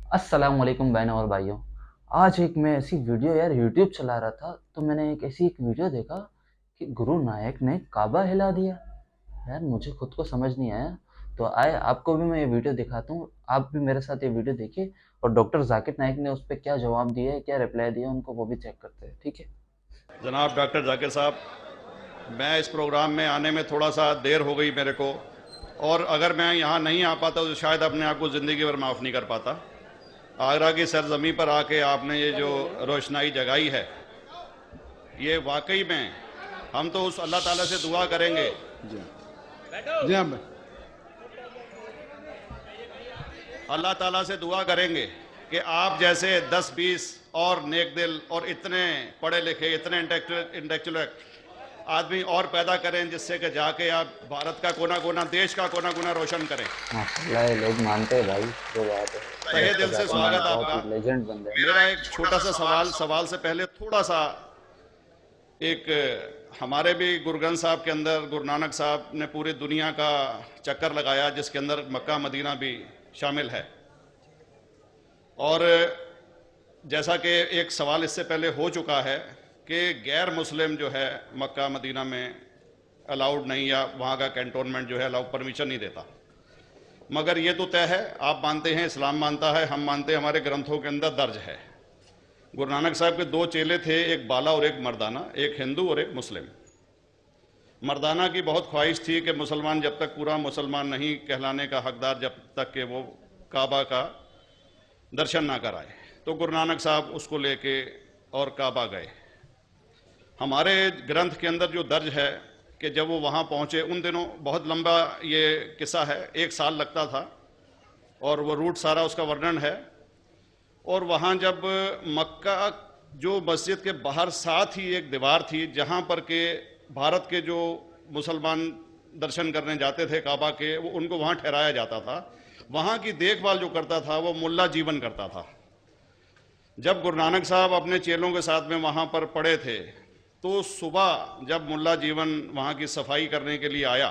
अस्सलाम वालेकुम बहनों और भाइयों। आज एक मैं ऐसी वीडियो यार यूट्यूब चला रहा था तो मैंने एक ऐसी एक वीडियो देखा कि गुरु नानक ने काबा हिला दिया। यार मुझे खुद को समझ नहीं आया। तो आए आपको भी मैं ये वीडियो दिखाता हूँ, आप भी मेरे साथ ये वीडियो देखिए और डॉक्टर जाकिर नाइक ने उस पर क्या जवाब दिया है, क्या रिप्लाई दिया उनको, वो भी चेक करते हैं। ठीक है। जनाब डॉक्टर जाकिर साहब, मैं इस प्रोग्राम में आने में थोड़ा सा देर हो गई मेरे को, और अगर मैं यहाँ नहीं आ पाता तो शायद अपने आप को ज़िंदगी भर माफ़ नहीं कर पाता। आगरा की सरजमी पर आके आपने ये जो रोशनाई जगाई है, ये वाकई में हम तो उस अल्लाह ताला से दुआ करेंगे। जी जी हाँ। अल्लाह ताला से दुआ करेंगे कि आप जैसे 10-20 और नेक दिल और इतने पढ़े लिखे, इतने इंटेलेक्चुअल आदमी और पैदा करें, जिससे कि जाके आप भारत का कोना कोना, देश का कोना कोना रोशन करें। माशाल्लाह ये लोग मानते हैं भाई, जो बात है। तहे डॉक्टर दिल से जाकिर नाइक स्वागत बहुत आपका। ही लेजेंड बंदे हैं। मेरा एक छोटा सा सवाल से पहले थोड़ा सा एक, हमारे भी गुरु ग्रंथ साहब के अंदर गुरु नानक साहब ने पूरी दुनिया का चक्कर लगाया, जिसके अंदर मक्का मदीना भी शामिल है। और जैसा कि एक सवाल इससे पहले हो चुका है कि गैर मुस्लिम जो है मक्का मदीना में अलाउड नहीं, या वहाँ का कैंटोनमेंट जो है अलाउ परमिशन नहीं देता। मगर ये तो तय है, आप मानते हैं, इस्लाम मानता है, हम मानते हैं, हमारे ग्रंथों के अंदर दर्ज है। गुरु नानक साहब के दो चेले थे, एक बाला और एक मर्दाना, एक हिंदू और एक मुस्लिम। मर्दाना की बहुत ख्वाहिश थी कि मुसलमान जब तक पूरा मुसलमान नहीं कहलाने का हकदार, जब तक कि वो काबा का दर्शन ना कराए, तो गुरु नानक साहब उसको लेके और काबा गए। हमारे ग्रंथ के अंदर जो दर्ज है कि जब वो वहाँ पहुँचे, उन दिनों बहुत लंबा ये किस्सा है, 1 साल लगता था, और वो रूट सारा उसका वर्णन है। और वहाँ जब मक्का, जो मस्जिद के बाहर साथ ही एक दीवार थी जहाँ पर के भारत के जो मुसलमान दर्शन करने जाते थे काबा के, वो उनको वहाँ ठहराया जाता था। वहाँ की देखभाल जो करता था वो मुल्ला जीवन करता था। जब गुरु नानक साहब अपने चेलों के साथ में वहाँ पर पड़े थे, तो सुबह जब मुल्ला जीवन वहाँ की सफाई करने के लिए आया,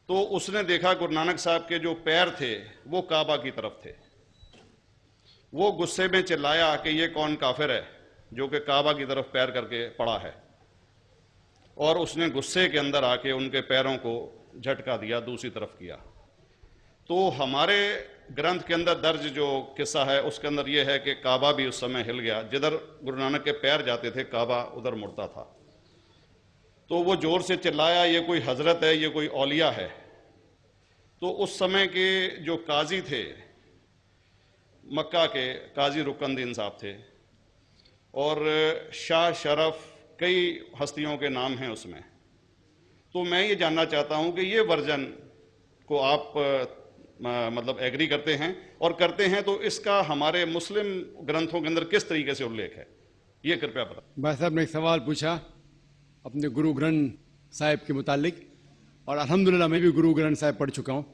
तो उसने देखा गुरु नानक साहब के जो पैर थे वो काबा की तरफ थे। वो गुस्से में चिल्लाया कि ये कौन काफिर है जो कि काबा की तरफ पैर करके पड़ा है, और उसने गुस्से के अंदर आके उनके पैरों को झटका दिया, दूसरी तरफ किया। तो हमारे ग्रंथ के अंदर दर्ज जो किस्सा है उसके अंदर यह है कि काबा भी उस समय हिल गया, जिधर गुरु नानक के पैर जाते थे काबा उधर मुड़ता था। तो वो जोर से चिल्लाया, ये कोई हजरत है, ये कोई औलिया है। तो उस समय के जो काजी थे मक्का के, काजी रुकनदीन साहब थे, और शाह शरफ, कई हस्तियों के नाम हैं उसमें। तो मैं ये जानना चाहता हूं कि ये वर्जन को आप मतलब एग्री करते हैं, और करते हैं तो इसका हमारे मुस्लिम ग्रंथों के अंदर किस तरीके से उल्लेख है, ये कृपया बताएं। भाई साहब ने एक सवाल पूछा अपने गुरु ग्रंथ साहिब के मुतालिक, और अल्हम्दुलिल्लाह मैं भी गुरु ग्रंथ साहिब पढ़ चुका हूँ।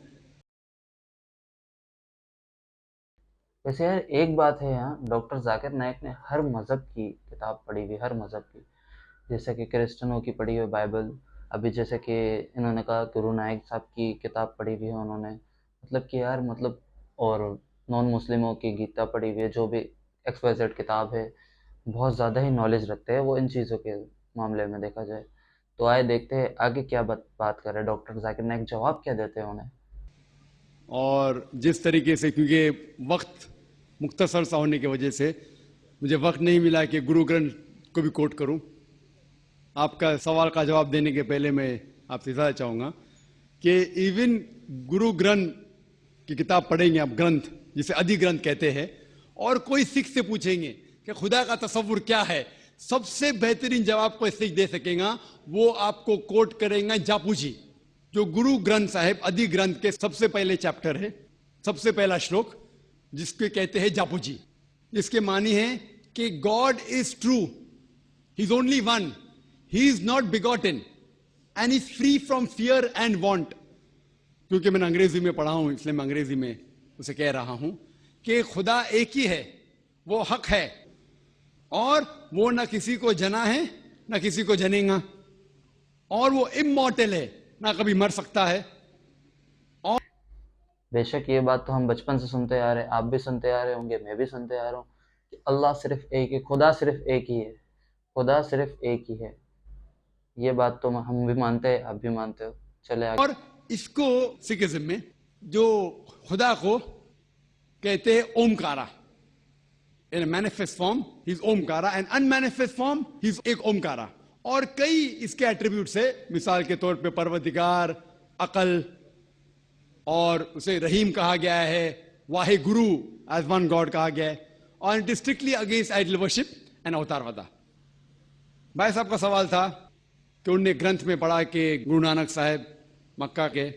वैसे यार एक बात है, यहाँ डॉक्टर जाकिर नाइक ने हर मज़हब की किताब पढ़ी हुई, हर मज़हब की। जैसे कि क्रिश्चियनों की पढ़ी हुई बाइबल, अभी जैसे कि इन्होंने कहा गुरु नानक साहब की किताब पढ़ी हुई है उन्होंने, मतलब कि यार मतलब, और नॉन मुस्लिमों की गीता पढ़ी हुई है, जो भी XYZ किताब है। बहुत ज़्यादा ही नॉलेज रखते हैं वो इन चीज़ों के मामले में देखा जाए। तो आए देखते हैं आगे क्या बात कर रहे हैं डॉक्टर जाकिर नाइक, जवाब क्या देते हैं उन्हें। और जिस तरीके से, क्योंकि वक्त मुख्तसर सा होने की वजह से मुझे वक्त नहीं मिला कि गुरु ग्रंथ को भी कोट करूं। आपका सवाल का जवाब देने के पहले मैं आपसे बताना चाहूँगा कि इवन गुरु ग्रंथ की किताब पढ़ेंगे आप, ग्रंथ जिसे आदि ग्रंथ कहते हैं, और कोई सिख से पूछेंगे कि खुदा का तसव्वुर क्या है, सबसे बेहतरीन जवाब कोई सिख दे सकेगा वो आपको कोट करेंगे जापू जी, जो गुरु ग्रंथ साहिब आदि ग्रंथ के सबसे पहले चैप्टर है, सबसे पहला श्लोक, जिसके कहते हैं जापू जी। इसके मानी है कि God is true, he is only one, he is not begotten and is free from fear and want. क्योंकि मैंने अंग्रेजी में पढ़ा हूं इसलिए मैं अंग्रेजी में उसे कह रहा हूं कि खुदा एक ही है, वो हक है, और वो ना किसी को जना है ना किसी को जनेगा, और वो इमॉर्टल है, ना कभी मर सकता है। बेशक ये बात तो हम बचपन से सुनते आ रहे हैं, आप भी सुनते आ रहे होंगे, मैं भी सुनते आ रहा हूँ कि अल्लाह सिर्फ एक ही, खुदा सिर्फ एक ही है, खुदा सिर्फ एक ही है। ये बात तो हम भी मानते हैं, आप भी मानते हो। चले आगे। और इसको सिखिज्म में जो खुदा को कहते हैं Omkara, in manifest form he is Omkara and unmanifest form he is एक ओमकारा। और कई इसके एट्रीब्यूट्स है, मिसाल के तौर पे परवरदिगार, अकल, और उसे रहीम कहा गया है, Wahe Guru as one God कहा गया है, और it is strictly against idol worship and अवतारवादा। भाई साहब का सवाल था कि उनने ग्रंथ में पढ़ा कि गुरु नानक साहब मक्का के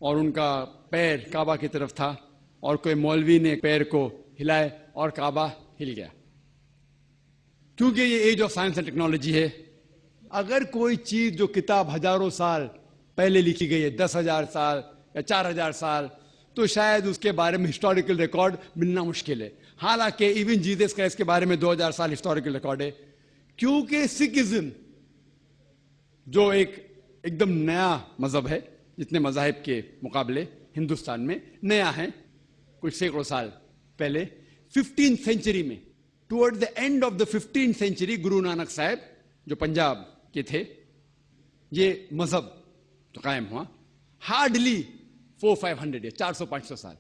और उनका पैर काबा की तरफ था, और कोई मौलवी ने पैर को हिलाए और काबा हिल गया। क्योंकि ये age of science and technology है, अगर कोई चीज जो किताब हजारों साल पहले लिखी गई है, 10,000 साल या 4,000 साल, तो शायद उसके बारे में हिस्टोरिकल रिकॉर्ड मिलना मुश्किल है। हालांकि इवन जीसस क्राइस्ट के बारे में 2,000 साल हिस्टोरिकल रिकॉर्ड है। क्योंकि सिखिज्म जो एकदम नया मजहब है, जितने मजाहिब के मुकाबले हिंदुस्तान में नया है, कुछ सैकड़ों साल पहले 15th सेंचुरी में, toward the end of the 15th century, Guru Nanak साहब जो पंजाब के थे, ये मजहब तो कायम हुआ। हार्डली 400-500 या 400-500 साल।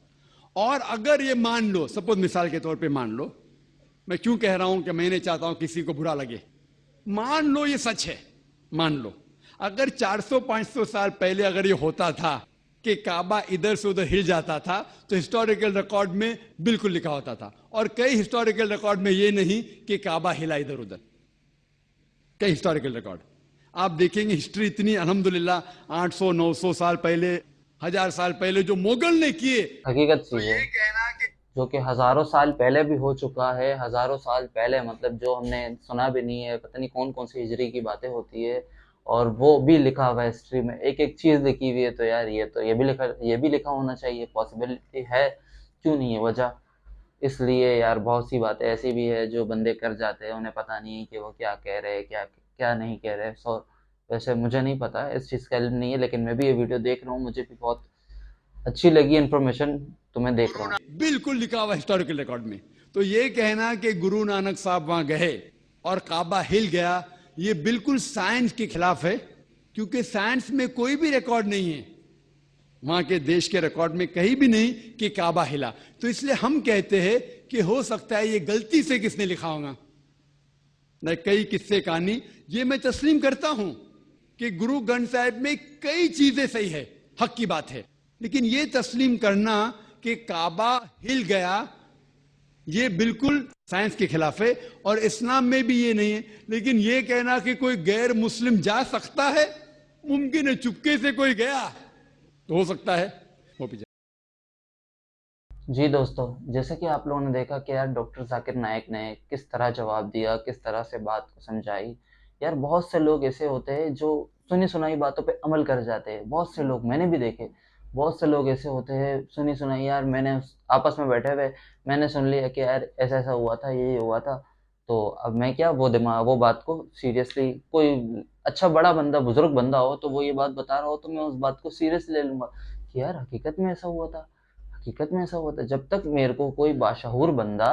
और अगर ये मान लो, सपोज मिसाल के तौर पे मान लो, मैं क्यों कह रहा हूं कि मैं नहीं चाहता हूं किसी को बुरा लगे, मान लो ये सच है, मान लो अगर 400-500 साल पहले अगर ये होता था कि काबा इधर से उधर हिल जाता था, तो हिस्टोरिकल रिकॉर्ड में बिल्कुल लिखा होता था। और कई हिस्टोरिकल रिकॉर्ड में ये नहीं कि काबा हिला इधर उधर, कई हिस्टोरिकल रिकॉर्ड आप देखेंगे। हिस्ट्री इतनी अल्हम्दुलिल्लाह 800-900 साल पहले, 1,000 साल पहले जो मुगल ने किए, हकीकत तो चीज ये है कहना कि जो कि हजारों साल पहले भी हो चुका है, हजारों साल पहले मतलब जो हमने सुना भी नहीं है, पता नहीं कौन कौन सी हिजरी की बातें होती है, और वो भी लिखा हुआ है हिस्ट्री में, एक एक चीज लिखी हुई है। तो यार ये तो ये भी लिखा होना चाहिए, पॉसिबिलिटी है, क्यों नहीं है वजह। इसलिए यार बहुत सी बातें ऐसी भी है जो बंदे कर जाते हैं, उन्हें पता नहीं है कि वो क्या कह रहे हैं, क्या क्या नहीं कह रहे। सो वैसे मुझे नहीं पता, इस चीज़ का इल्म नहीं है, लेकिन मैं भी ये वीडियो देख रहा हूँ, मुझे भी बहुत अच्छी लगी इन्फॉर्मेशन, तो मैं देख रहा हूँ। बिल्कुल लिखा हुआ हिस्टोरिकल रिकॉर्ड में। तो ये कहना कि गुरु नानक साहब वहां गए और काबा हिल गया, ये बिल्कुल साइंस के खिलाफ है, क्योंकि साइंस में कोई भी रिकॉर्ड नहीं है, वहां के देश के रिकॉर्ड में कहीं भी नहीं कि काबा हिला। तो इसलिए हम कहते हैं कि हो सकता है ये गलती से किसने लिखा होगा, न कई किस्से कहानी। ये मैं तस्लीम करता हूं कि गुरु ग्रंथ साहिब में कई चीजें सही है, हक की बात है, लेकिन ये तस्लीम करना कि काबा हिल गया, ये बिल्कुल साइंस के खिलाफ है, और इस्लाम में भी ये नहीं है। लेकिन ये कहना कि कोई गैर मुस्लिम जा सकता है, मुमकिन है, चुपके से कोई गया तो हो सकता है वो भी। जी दोस्तों, जैसे कि आप लोगों ने देखा कि यार डॉक्टर जाकिर नाइक ने किस तरह जवाब दिया, किस तरह से बात को समझाई। यार बहुत से लोग ऐसे होते हैं जो सुनी सुनाई बातों पे अमल कर जाते हैं, बहुत से लोग मैंने भी देखे। बहुत से लोग ऐसे होते हैं, सुनी सुनाई, यार मैंने आपस में बैठे हुए मैंने सुन लिया कि यार ऐसा ऐसा हुआ था, ये हुआ था, तो अब मैं क्या वो बात को सीरियसली, कोई अच्छा बड़ा बंदा बुजुर्ग बंदा हो तो वो ये बात बता रहा हो तो मैं उस बात को सीरियसली ले लूंगा कि यार हकीकत में ऐसा हुआ था, हकीकत में ऐसा हुआ था। जब तक मेरे को कोई बाशऊर बंदा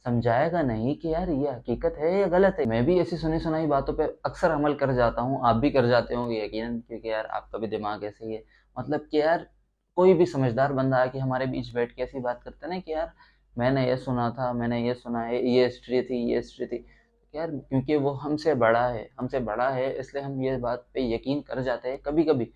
समझाएगा नहीं कि यार ये हकीकत है या गलत है, मैं भी ऐसी सुनी सुनाई बातों पे अक्सर अमल कर जाता हूँ, आप भी कर जाते होंगे यकीनन, क्योंकि यार आपका भी दिमाग ऐसे ही है। मतलब कि यार कोई भी समझदार बंदा आके हमारे बीच बैठ के ऐसी बात करता है ना कि यार मैंने ये सुना था, मैंने ये सुना है, ये हिस्ट्री थी, ये हिस्ट्री थी, यार क्योंकि वो हमसे बड़ा है, इसलिए हम ये बात पे यकीन कर जाते हैं कभी कभी।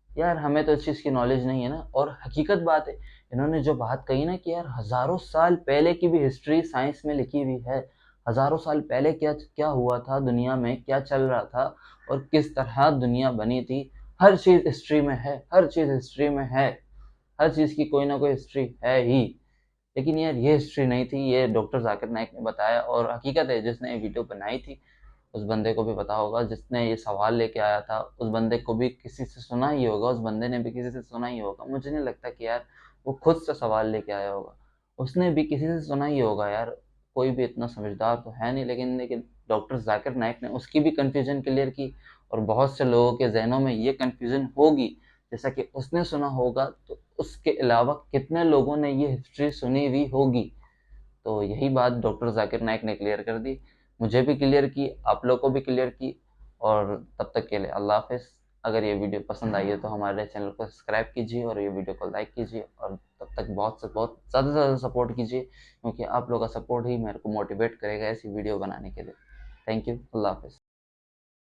यार हमें तो इस चीज़ की नॉलेज नहीं है ना, और हकीकत बात है, इन्होंने जो बात कही ना कि यार हज़ारों साल पहले की भी हिस्ट्री साइंस में लिखी हुई है, हज़ारों साल पहले क्या क्या हुआ था दुनिया में, क्या चल रहा था, और किस तरह दुनिया बनी थी, हर चीज़ हिस्ट्री में है, हर चीज़ हिस्ट्री में है, हर चीज़ की कोई ना कोई हिस्ट्री है ही। लेकिन यार ये हिस्ट्री नहीं थी, ये डॉक्टर जाकिर नाइक ने बताया, और हकीकत है जिसने ये वीडियो बनाई थी उस बंदे को भी पता होगा, जिसने ये सवाल लेके आया था उस बंदे को भी किसी से सुना ही होगा, उस बंदे ने भी किसी से सुना ही होगा। मुझे नहीं लगता कि यार वो खुद से सवाल लेके आया होगा, उसने भी किसी से सुना ही होगा। यार कोई भी इतना समझदार तो है नहीं, लेकिन डॉक्टर जाकिर नाइक ने उसकी भी कन्फ्यूजन क्लियर की, और बहुत से लोगों के जहनों में ये कन्फ्यूजन होगी जैसा कि उसने सुना होगा, तो उसके अलावा कितने लोगों ने ये हिस्ट्री सुनी हुई होगी। तो यही बात डॉक्टर जाकिर नाइक ने क्लियर कर दी, मुझे भी क्लियर की, आप लोग को भी क्लियर की। और तब तक के लिए अल्लाह हाफ़िज़। अगर ये वीडियो पसंद आई है तो हमारे चैनल को सब्सक्राइब कीजिए और ये वीडियो को लाइक कीजिए, और तब तक बहुत ज़्यादा से ज़्यादा सपोर्ट कीजिए, क्योंकि आप लोगों का सपोर्ट ही मेरे को मोटिवेट करेगा ऐसी वीडियो बनाने के लिए। Thank you. अल्लाह हाफ़िज़।